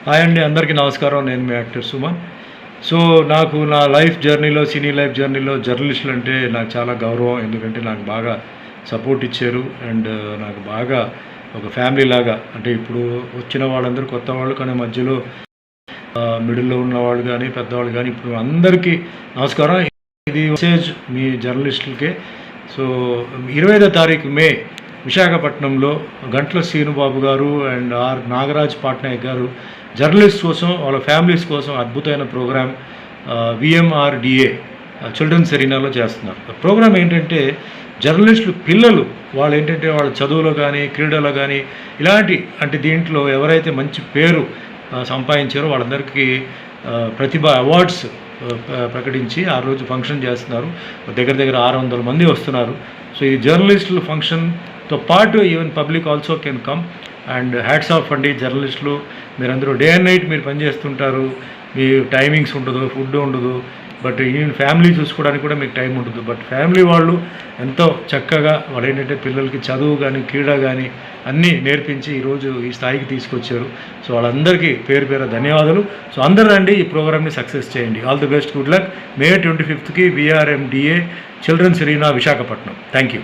Hi అండి, అందరికీ నమస్కారం. నేను మీ యాక్టర్ సుమన్. సో నాకు నా లైఫ్ జర్నీలో, సినీ లైఫ్ జర్నీలో జర్నలిస్టులు అంటే నాకు చాలా గౌరవం. ఎందుకంటే నాకు బాగా సపోర్ట్ ఇచ్చారు అండ్ నాకు బాగా ఒక ఫ్యామిలీ లాగా. అంటే ఇప్పుడు వచ్చిన వాళ్ళందరూ కొత్త వాళ్ళు, కానీ మధ్యలో మిడిల్లో ఉన్నవాళ్ళు కానీ పెద్దవాళ్ళు కానీ ఇప్పుడు అందరికీ నమస్కారం. ఇది మెసేజ్ మీ జర్నలిస్టులకే. సో 25వ తారీఖు మే విశాఖపట్నంలో గంట్ల శ్రీనుబాబు గారు అండ్ నాగరాజ్ పట్నాయక్ గారు జర్నలిస్ట్ కోసం, వాళ్ళ ఫ్యామిలీస్ కోసం అద్భుతమైన ప్రోగ్రామ్ విఎంఆర్డిఏ చిల్డ్రన్స్ ఎరీనాలో చేస్తున్నారు. ప్రోగ్రామ్ ఏంటంటే జర్నలిస్టులు పిల్లలు వాళ్ళు ఏంటంటే వాళ్ళ చదువులో కానీ క్రీడలో కానీ ఇలాంటి అంటే దీంట్లో ఎవరైతే మంచి పేరు సంపాదించారో వాళ్ళందరికీ ప్రతిభ అవార్డ్స్ ప్రకటించి ఆ రోజు ఫంక్షన్ చేస్తున్నారు. దగ్గర 600 మంది వస్తున్నారు. సో ఈ జర్నలిస్టుల ఫంక్షన్తో పాటు even public also can come. And hats off అండి జర్నలిస్టులు, మీరందరూ డే అండ్ నైట్ మీరు పనిచేస్తుంటారు. మీ టైమింగ్స్ ఉండదు, ఫుడ్ ఉండదు, బట్ ఈవెన్ ఫ్యామిలీ చూసుకోవడానికి కూడా మీకు టైం ఉంటుంది. బట్ ఫ్యామిలీ వాళ్ళు ఎంతో చక్కగా వాళ్ళు ఏంటంటే పిల్లలకి చదువు కానీ క్రీడ కానీ అన్నీ నేర్పించి ఈరోజు ఈ స్థాయికి తీసుకొచ్చారు. సో వాళ్ళందరికీ పేరు పేరు ధన్యవాదాలు. సో అందరూ రండి, ఈ ప్రోగ్రామ్ని సక్సెస్ చేయండి. All the best, good luck. May 25కి VRMDA children's arena Visakhapatnam. Thank you.